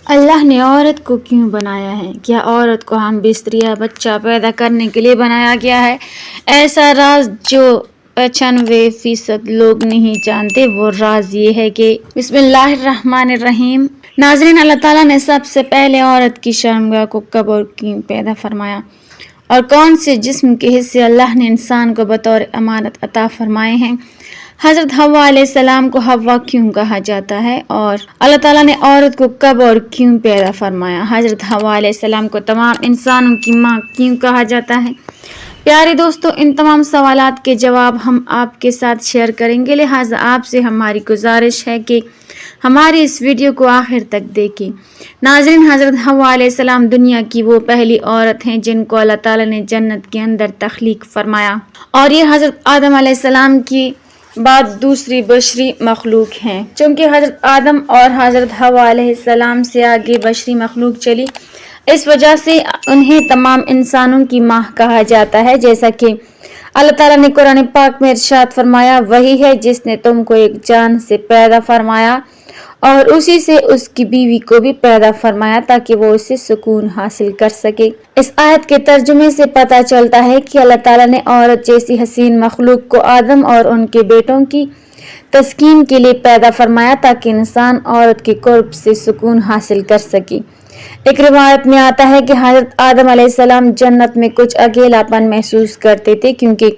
اللہ نے عورت کو کیوں بنایا ہے؟ کیا عورت کو ہم بستر یا بچہ پیدا کرنے کے لیے بنایا گیا ہے؟ ایسا راز جو 95% لوگ نہیں جانتے، وہ راز یہ ہے کہ بسم اللہ الرحمن الرحیم۔ ناظرین، اللہ تعالیٰ نے سب سے پہلے عورت کی شرمگاہ کو کب اور کیوں پیدا فرمایا، اور کون سے جسم کے حصے اللہ نے انسان کو بطور امانت عطا فرمائے ہیں؟ حضرت حوا علیہ السلام کو حوا کیوں کہا جاتا ہے، اور اللہ تعالیٰ نے عورت کو کب اور کیوں پیدا فرمایا؟ حضرت حوا علیہ السلام کو تمام انسانوں کی ماں کیوں کہا جاتا ہے؟ پیارے دوستو، ان تمام سوالات کے جواب ہم آپ کے ساتھ شیئر کریں گے، لہٰذا آپ سے ہماری گزارش ہے کہ ہماری اس ویڈیو کو آخر تک دیکھیں۔ ناظرین، حضرت حوا علیہ السلام دنیا کی وہ پہلی عورت ہیں جن کو اللہ تعالیٰ نے جنت کے اندر تخلیق فرمایا، اور یہ حضرت آدم علیہ السلام کی بعد دوسری بشری مخلوق ہیں۔ چونکہ حضرت آدم اور حضرت حوا علیہ السلام سے آگے بشری مخلوق چلی، اس وجہ سے انہیں تمام انسانوں کی ماں کہا جاتا ہے، جیسا کہ اللہ تعالیٰ نے قرآن پاک میں ارشاد فرمایا، وہی ہے جس نے تم کو ایک جان سے پیدا فرمایا اور اسی سے اس کی بیوی کو بھی پیدا فرمایا تاکہ وہ اس سے سکون حاصل کر سکے۔ اس آیت کے ترجمے سے پتہ چلتا ہے کہ اللہ تعالیٰ نے عورت جیسی حسین مخلوق کو آدم اور ان کے بیٹوں کی تسکین کے لیے پیدا فرمایا تاکہ انسان عورت کے قرب سے سکون حاصل کر سکے۔ ایک روایت میں آتا ہے کہ حضرت آدم علیہ السلام جنت میں کچھ اکیلا پن محسوس کرتے تھے، کیونکہ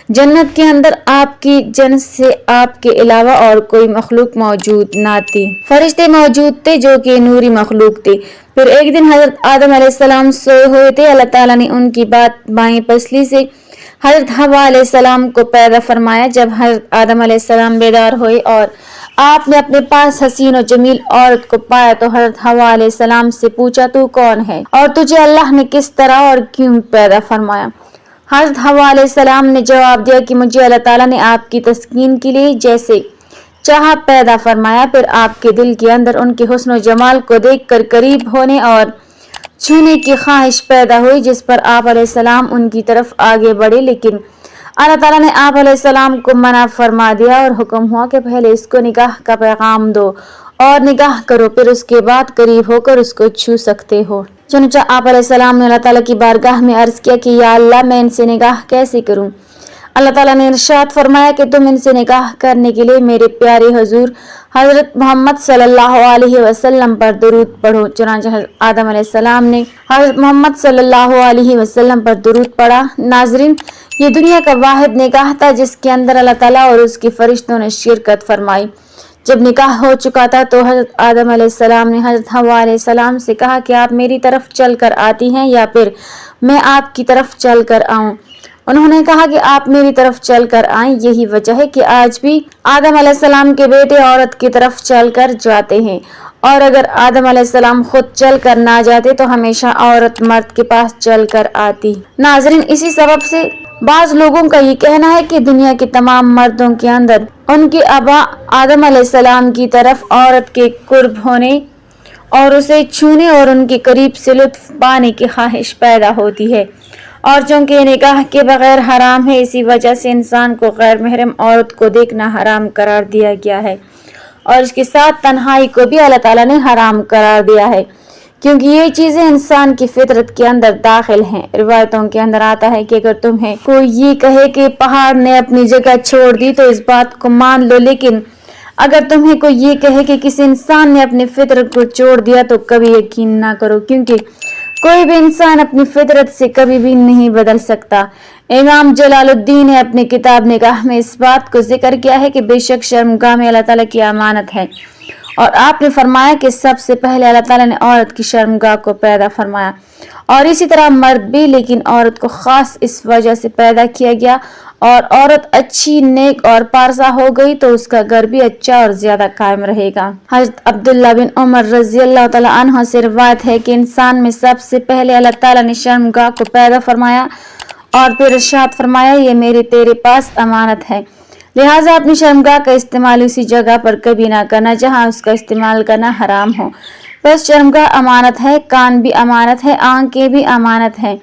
جنت کے اندر آپ کی جنس سے آپ کے علاوہ اور کوئی مخلوق موجود نہ تھی۔ فرشتے موجود تھے جو کہ نوری مخلوق تھے۔ پھر ایک دن حضرت آدم علیہ السلام سوئے ہوئے تھے، اللہ تعالیٰ نے ان کی بائیں پسلی سے حضرت حوا علیہ السلام کو پیدا فرمایا۔ جب حضرت آدم علیہ السلام بیدار ہوئے اور آپ نے اپنے پاس حسین و جمیل عورت کو پایا تو حضرت حوا علیہ السلام سے پوچھا، تو کون ہے اور تجھے اللہ نے کس طرح اور کیوں پیدا فرمایا؟ حضرت حوا علیہ السلام نے جواب دیا کہ مجھے اللہ تعالیٰ نے آپ کی تسکین کے لیے جیسے چاہا پیدا فرمایا۔ پھر آپ کے دل کے اندر ان کے حسن و جمال کو دیکھ کر قریب ہونے اور چھونے کی خواہش پیدا ہوئی، جس پر آپ علیہ السلام ان کی طرف آگے بڑھے، لیکن اللہ تعالیٰ نے آپ علیہ السلام کو منع فرما دیا اور حکم ہوا کہ پہلے اس کو نکاح کا پیغام دو اور نکاح کرو، پھر اس کے بعد قریب ہو کر اس کو چھو سکتے ہو۔ چنانچہ آپ علیہ السلام نے اللہ تعالیٰ کی بارگاہ میں عرض کیا کہ یا اللہ، میں ان سے نکاح کیسے کروں؟ اللہ تعالیٰ نے ارشاد فرمایا کہ تم ان سے نکاح کرنے کے لیے میرے پیارے حضور حضرت محمد صلی اللہ علیہ وسلم پر درود پڑھو۔ چنانچہ حضرت آدم علیہ السلام نے حضرت محمد صلی اللہ علیہ وسلم پر درود پڑھا۔ ناظرین، یہ دنیا کا واحد نکاح تھا جس کے اندر اللہ تعالیٰ اور اس کے فرشتوں نے شرکت فرمائی۔ جب نکاح ہو چکا تھا تو حضرت آدم علیہ السلام نے حضرت حوا علیہ السلام سے کہا کہ آپ میری طرف چل کر آتی ہیں یا پھر میں آپ کی طرف چل کر آؤں؟ انہوں نے کہا کہ آپ میری طرف چل کر آئیں۔ یہی وجہ ہے کہ آج بھی آدم علیہ السلام کے بیٹے عورت کی طرف چل کر جاتے ہیں، اور اگر آدم علیہ السلام خود چل کر نہ جاتے تو ہمیشہ عورت مرد کے پاس چل کر آتی۔ ناظرین، اسی سبب سے بعض لوگوں کا یہ کہنا ہے کہ دنیا کے تمام مردوں کے اندر ان کے آبا آدم علیہ السلام کی طرف عورت کے قرب ہونے اور اسے چھونے اور ان کے قریب سے لطف پانے کی خواہش پیدا ہوتی ہے، اور چونکہ یہ نکاح کے بغیر حرام ہے، اسی وجہ سے انسان کو غیر محرم عورت کو دیکھنا حرام قرار دیا گیا ہے، اور اس کے ساتھ تنہائی کو بھی اللہ تعالیٰ نے حرام قرار دیا ہے، کیونکہ یہ چیزیں انسان کی فطرت کے اندر داخل ہیں۔ روایتوں کے اندر آتا ہے کہ اگر تمہیں کوئی یہ کہے کہ پہاڑ نے اپنی جگہ چھوڑ دی تو اس بات کو مان لو، لیکن اگر تمہیں کوئی یہ کہے کہ کسی انسان نے اپنی فطرت کو چھوڑ دیا تو کبھی یقین نہ کرو، کیونکہ کوئی بھی انسان اپنی فطرت سے کبھی بھی نہیں بدل سکتا۔ امام جلال الدین نے اپنی کتاب نکاح میں اس بات کو ذکر کیا ہے کہ بے شک شرمگاہ میں اللہ تعالیٰ کی امانت ہے، اور آپ نے فرمایا کہ سب سے پہلے اللہ تعالیٰ نے عورت کی شرمگاہ کو پیدا فرمایا، اور اسی طرح مرد بھی، لیکن عورت کو خاص اس وجہ سے پیدا کیا گیا، اور عورت اچھی، نیک اور پارسا ہو گئی تو اس کا گھر بھی اچھا اور زیادہ قائم رہے گا۔ حضرت عبداللہ بن عمر رضی اللہ تعالیٰ عنہ سے روایت ہے کہ انسان میں سب سے پہلے اللہ تعالیٰ نے شرمگاہ کو پیدا فرمایا اور پھر ارشاد فرمایا، یہ میرے تیرے پاس امانت ہے، لہٰذا اپنی شرمگاہ کا استعمال اسی جگہ پر کبھی نہ کرنا جہاں اس کا استعمال کرنا حرام ہو۔ بس شرمگاہ امانت ہے، کان بھی امانت ہے، آنکھیں بھی امانت ہے۔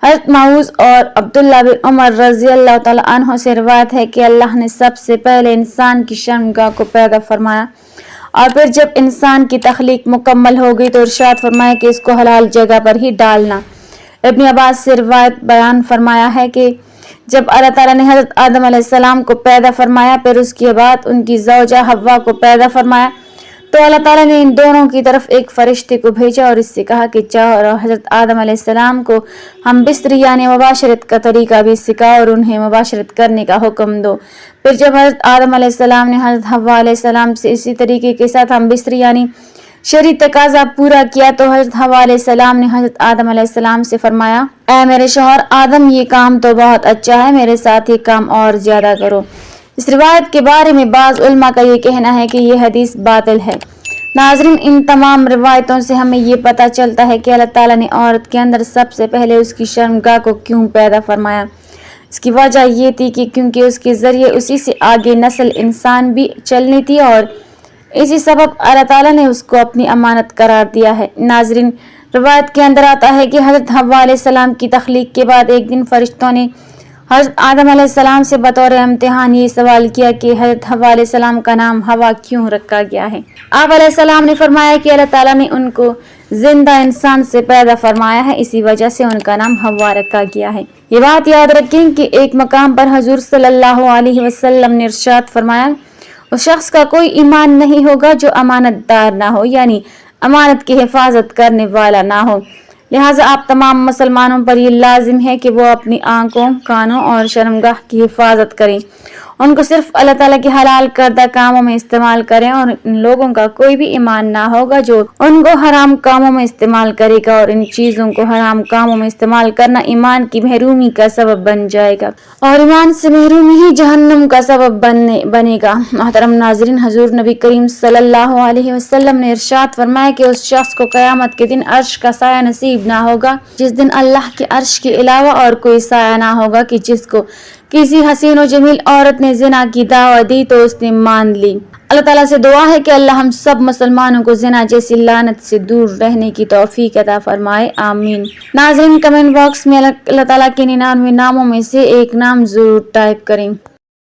حضرت معوذ اور عبداللہ بن عمر رضی اللہ تعالیٰ عنہ سے روایت ہے کہ اللہ نے سب سے پہلے انسان کی شرمگاہ کو پیدا فرمایا اور پھر جب انسان کی تخلیق مکمل ہو گئی تو ارشاد فرمایا کہ اس کو حلال جگہ پر ہی ڈالنا۔ ابن عباس سے روایت بیان فرمایا ہے کہ جب اللہ تعالیٰ نے حضرت آدم علیہ السلام کو پیدا فرمایا، پھر اس کے بعد ان کی زوجہ حوا کو پیدا فرمایا، تو اللہ تعالیٰ نے ان دونوں کی طرف ایک فرشتے کو بھیجا اور اس سے کہا کہ جاؤ اور حضرت آدم علیہ السلام کو ہم بستری یعنی مباشرت کا طریقہ بھی سکھاؤ اور انہیں مباشرت کرنے کا حکم دو۔ پھر جب حضرت آدم علیہ السلام نے حضرت حوا علیہ السلام سے اسی طریقے کے ساتھ ہم بستری یعنی شرعی تقاضا پورا کیا تو حضرت حوا علیہ السلام نے حضرت آدم علیہ السلام سے فرمایا، اے میرے شوہر آدم، یہ کام تو بہت اچھا ہے، میرے ساتھ یہ کام اور زیادہ کرو۔ اس روایت کے بارے میں بعض علماء کا یہ کہنا ہے کہ یہ حدیث باطل ہے۔ ناظرین، ان تمام روایتوں سے ہمیں یہ پتہ چلتا ہے کہ اللہ تعالیٰ نے عورت کے اندر سب سے پہلے اس کی شرمگاہ کو کیوں پیدا فرمایا۔ اس کی وجہ یہ تھی کہ کیونکہ اس کے ذریعے اسی سے آگے نسل انسان بھی چلنی تھی اور اسی سبب اللہ تعالیٰ نے اس کو اپنی امانت قرار دیا ہے۔ ناظرین، روایت کے اندر آتا ہے کہ حضرت حوا علیہ السلام کی تخلیق کے بعد ایک دن فرشتوں نے حضرت آدم علیہ السلام سے بطور امتحان یہ سوال کیا کہ حضرت حوا علیہ السلام کا نام ہوا کیوں رکھا گیا ہے؟ آپ علیہ السلام نے فرمایا کہ اللہ تعالیٰ نے ان کو زندہ انسان سے پیدا فرمایا ہے، اسی وجہ سے ان کا نام ہوا رکھا گیا ہے۔ یہ بات یاد رکھیں کہ ایک مقام پر حضور صلی اللہ علیہ وسلم نے ارشاد فرمایا، اس شخص کا کوئی ایمان نہیں ہوگا جو امانت دار نہ ہو، یعنی امانت کی حفاظت کرنے والا نہ ہو۔ لہٰذا آپ تمام مسلمانوں پر یہ لازم ہے کہ وہ اپنی آنکھوں، کانوں اور شرمگاہ کی حفاظت کریں، ان کو صرف اللہ تعالیٰ کے حلال کردہ کاموں میں استعمال کریں، اور ان لوگوں کا کوئی بھی ایمان نہ ہوگا جو ان کو حرام کاموں میں استعمال کرے گا، اور ان چیزوں کو حرام کاموں میں استعمال کرنا ایمان کی محرومی کا سبب بن جائے گا، اور ایمان سے محرومی ہی جہنم کا سبب بنے گا۔ محترم ناظرین، حضور نبی کریم صلی اللہ علیہ وسلم نے ارشاد فرمایا کہ اس شخص کو قیامت کے دن عرش کا سایہ نصیب نہ ہوگا جس دن اللہ کے عرش کے علاوہ اور کوئی سایہ نہ ہوگا، کہ جس کو کسی حسین و جمیل عورت نے زنا کی دعوت دی تو اس نے مان لی۔ اللہ تعالیٰ سے دعا ہے کہ اللہ ہم سب مسلمانوں کو زنا جیسی لعنت سے دور رہنے کی توفیق عطا فرمائے، آمین۔ ناظرین، کمنٹ باکس میں اللہ تعالیٰ کے 99 ناموں میں سے ایک نام ضرور ٹائپ کریں۔